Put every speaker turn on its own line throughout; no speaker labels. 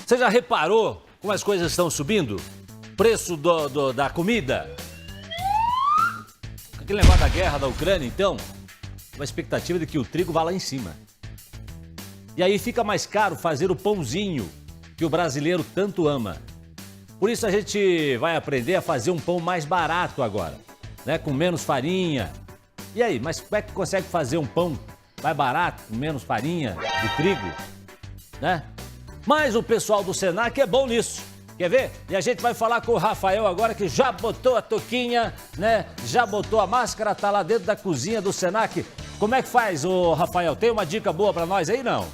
Você já reparou como as coisas estão subindo? Preço da comida? Aquele negócio da guerra da Ucrânia, então, uma expectativa de que o trigo vá lá em cima. E aí fica mais caro fazer o pãozinho que o brasileiro tanto ama. Por isso a gente vai aprender a fazer um pão mais barato agora, né? Com menos farinha. E aí, mas como é que consegue fazer um pão mais barato, com menos farinha de trigo, né? Mas o pessoal do Senac é bom nisso. Quer ver? E a gente vai falar com o Rafael agora, que já botou a touquinha, né? Já botou a máscara, tá lá dentro da cozinha do Senac. Como é que faz, ô Rafael? Tem uma dica boa pra nós aí, não?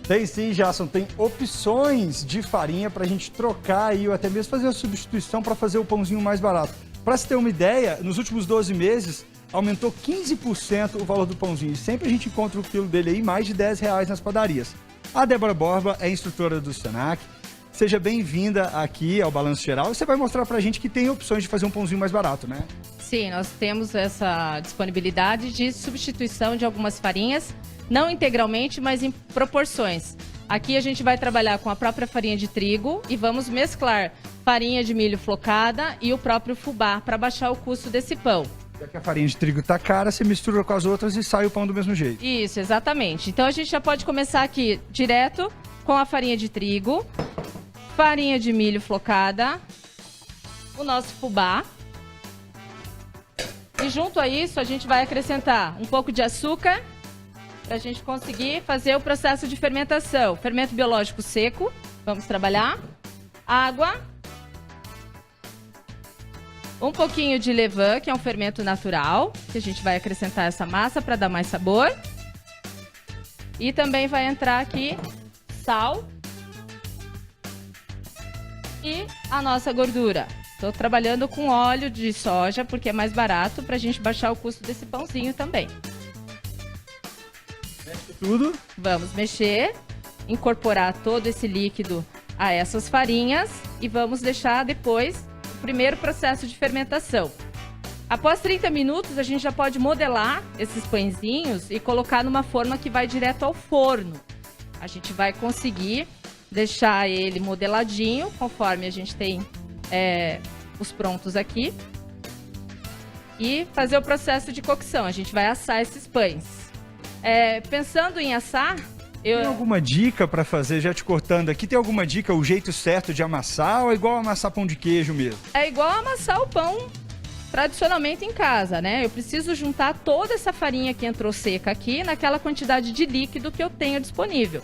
Tem sim, Jasson. Tem opções de farinha pra gente trocar aí, ou até mesmo fazer a substituição para fazer o pãozinho mais barato. Pra você ter uma ideia, nos últimos 12 meses, aumentou 15% o valor do pãozinho. E sempre a gente encontra o quilo dele aí mais de R$10 nas padarias. A Débora Borba é instrutora do Senac. Seja bem-vinda aqui ao Balanço Geral. Você vai mostrar pra gente que tem opções de fazer um pãozinho mais barato, né?
Sim, nós temos essa disponibilidade de substituição de algumas farinhas, não integralmente, mas em proporções. Aqui a gente vai trabalhar com a própria farinha de trigo e vamos mesclar farinha de milho flocada e o próprio fubá para baixar o custo desse pão.
Já que a farinha de trigo tá cara, você mistura com as outras e sai o pão do mesmo jeito.
Isso, exatamente. Então a gente já pode começar aqui direto com a farinha de trigo, farinha de milho flocada, o nosso fubá. E junto a isso a gente vai acrescentar um pouco de açúcar para a gente conseguir fazer o processo de fermentação. Fermento biológico seco, vamos trabalhar. Água. Um pouquinho de levain, que é um fermento natural, que a gente vai acrescentar essa massa para dar mais sabor. E também vai entrar aqui sal e a nossa gordura. Estou trabalhando com óleo de soja, porque é mais barato, para a gente baixar o custo desse pãozinho também.
Mexe tudo.
Vamos mexer, incorporar todo esse líquido a essas farinhas e vamos deixar depois primeiro processo de fermentação. Após 30 minutos, a gente já pode modelar esses pãezinhos e colocar numa forma que vai direto ao forno. A gente vai conseguir deixar ele modeladinho, conforme a gente tem os prontos aqui. E fazer o processo de cocção. A gente vai assar esses pães. Pensando em assar...
Tem alguma dica para fazer, já te cortando aqui, tem alguma dica, o jeito certo de amassar ou é igual amassar pão de queijo mesmo?
É igual amassar o pão tradicionalmente em casa, né? Eu preciso juntar toda essa farinha que entrou seca aqui naquela quantidade de líquido que eu tenho disponível.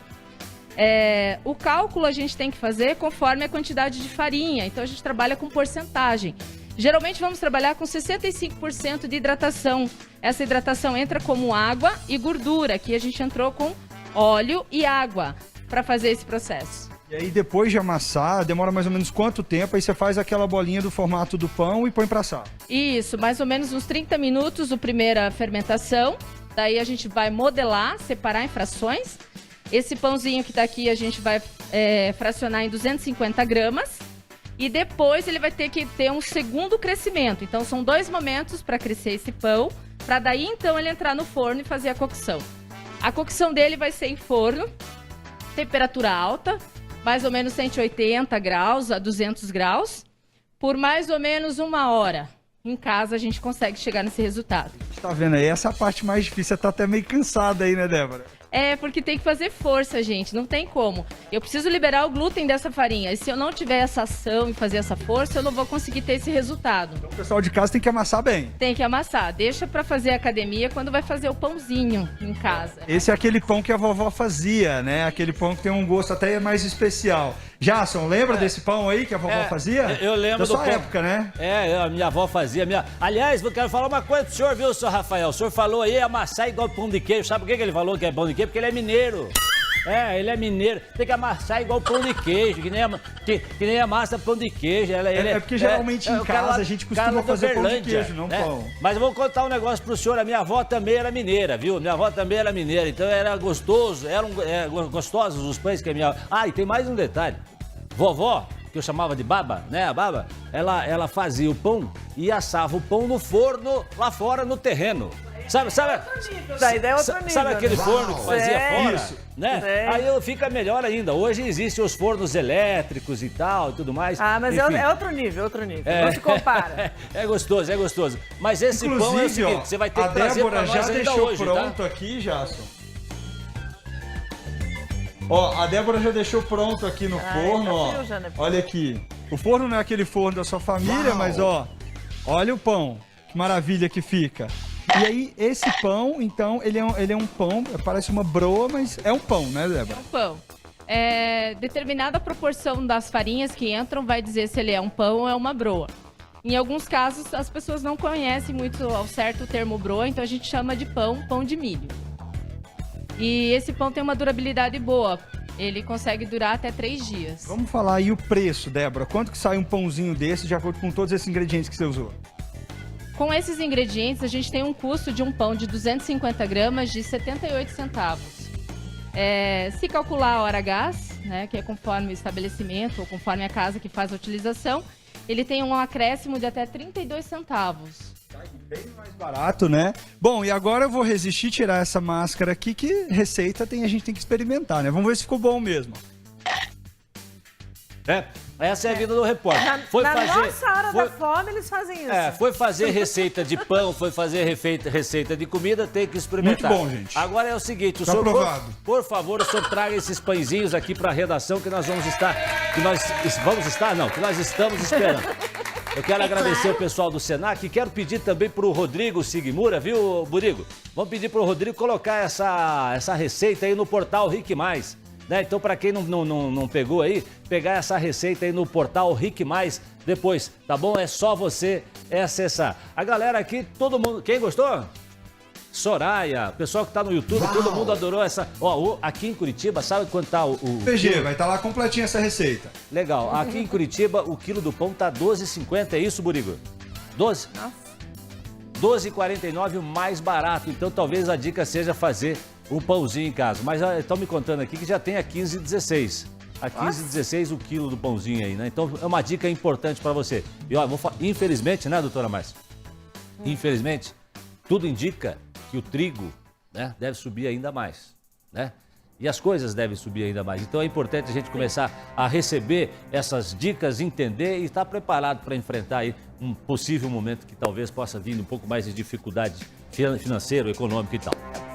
O cálculo a gente tem que fazer conforme a quantidade de farinha, então a gente trabalha com porcentagem. Geralmente vamos trabalhar com 65% de hidratação. Essa hidratação entra como água e gordura, aqui a gente entrou com óleo e água para fazer esse processo.
E aí depois de amassar, demora mais ou menos quanto tempo? Aí você faz aquela bolinha do formato do pão e põe para assar.
Isso, mais ou menos uns 30 minutos a primeira fermentação. Daí a gente vai modelar, separar em frações. Esse pãozinho que tá aqui a gente vai fracionar em 250 gramas. E depois ele vai ter que ter um segundo crescimento. Então são 2 momentos para crescer esse pão, para daí então ele entrar no forno e fazer a cocção. A cocção dele vai ser em forno, temperatura alta, mais ou menos 180 graus a 200 graus, por mais ou menos 1 hora. Em casa a gente consegue chegar nesse resultado.
Você tá vendo aí? Essa é a parte mais difícil, você tá até meio cansada aí, né, Débora?
Porque tem que fazer força, gente, não tem como. Eu preciso liberar o glúten dessa farinha, e se eu não tiver essa ação e fazer essa força, eu não vou conseguir ter esse resultado.
Então o pessoal de casa tem que amassar bem.
Tem que amassar, deixa pra fazer academia quando vai fazer o pãozinho em casa.
Esse é aquele pão que a vovó fazia, né? Aquele pão que tem um gosto até mais especial. Jasson, lembra desse pão aí que a vovó fazia?
Eu lembro
da sua
pão.
época, né?
A minha avó fazia. Aliás, eu quero falar uma coisa pro senhor, viu, senhor Rafael? O senhor falou aí amassar igual pão de queijo. Sabe por que ele falou que é pão de queijo? Porque ele é mineiro. Ele é mineiro. Tem que amassar igual pão de queijo, que nem a massa pão de queijo.
Porque geralmente em casa a gente costuma fazer pão de queijo, não pão.
Mas eu vou contar um negócio pro senhor. A minha avó também era mineira, viu? Minha avó também era mineira, então era gostoso. Eram gostosos os pães que a minha... e tem mais um detalhe. Vovó, que eu chamava de baba, né? A baba, ela fazia o pão e assava o pão no forno lá fora no terreno. Sabe,
Daí é outro nível,
sabe aquele
né?
forno que fazia fora?
Isso.
Né?
Sei.
Aí fica melhor ainda. Hoje existem os fornos elétricos e tal, e tudo mais.
Ah, mas
Enfim.
é outro nível. Não se compara.
É gostoso. Mas esse pão é o
Inclusive, ó,
seguinte, você vai ter
a
que trazer
Débora
pra
já
nós ainda
deixou
hoje,
pronto
tá?
aqui, Jason. Ó, a Débora já deixou pronto aqui no forno,
tá
ó.
frio já, né?
Olha aqui. O forno não é aquele forno da sua família, mas ó, olha o pão. Que maravilha que fica. E aí, esse pão, então, ele é um pão, parece uma broa, mas é um pão, né, Débora?
Pão. Determinada proporção das farinhas que entram vai dizer se ele é um pão ou é uma broa. Em alguns casos, as pessoas não conhecem muito ao certo o termo broa, então a gente chama de pão de milho. E esse pão tem uma durabilidade boa. Ele consegue durar até 3 dias.
Vamos falar aí o preço, Débora. Quanto que sai um pãozinho desse, de acordo com todos esses ingredientes que você usou?
Com esses ingredientes, a gente tem um custo de um pão de 250 gramas de 78 centavos. Se calcular a hora gás, né, que é conforme o estabelecimento ou conforme a casa que faz a utilização, ele tem um acréscimo de até 32 centavos.
Bem mais barato, né? Bom, e agora eu vou resistir tirar essa máscara aqui, que receita a gente tem que experimentar, né? Vamos ver se ficou bom mesmo.
Essa é a vida do repórter.
Nossa hora da fome, eles fazem isso.
Foi fazer receita de pão, foi fazer receita de comida, tem que experimentar.
Muito bom, gente.
Agora é o seguinte, o
Tá
senhor,
aprovado.
por favor, o senhor traga esses pãezinhos aqui para a redação que nós vamos estar, que nós estamos esperando. Eu quero agradecer o pessoal do Senac e quero pedir também para o Rodrigo Sigmura, viu, Burigo? Vamos pedir para o Rodrigo colocar essa receita aí no portal Rick Mais. Né? Então, para quem não pegou aí, pegar essa receita aí no portal Rick Mais depois, tá bom? É só você acessar. A galera aqui, todo mundo... Quem gostou? Soraya, o pessoal que tá no YouTube, todo mundo adorou essa... Ó, aqui em Curitiba, sabe quanto tá o
PG, vai estar lá completinha essa receita.
Legal. Aqui em Curitiba, o quilo do pão tá R$12,50, é isso, Burigo? 12?
Nossa.
R$12,49 o mais barato. Então, talvez a dica seja fazer um pãozinho em casa. Mas estão me contando aqui que já tem a 15,16. A 15,16 o quilo do pãozinho aí, né? Então, é uma dica importante para você. E, ó, infelizmente, né, doutora Márcia? Infelizmente, tudo indica que o trigo, né, deve subir ainda mais, né? E as coisas devem subir ainda mais. Então é importante a gente começar a receber essas dicas, entender e estar preparado para enfrentar aí um possível momento que talvez possa vir um pouco mais de dificuldade financeira, econômica e tal.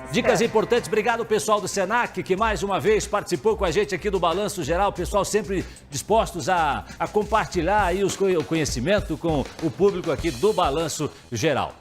Dicas importantes, obrigado pessoal do Senac, que mais uma vez participou com a gente aqui do Balanço Geral. Pessoal sempre dispostos a compartilhar aí o conhecimento com o público aqui do Balanço Geral.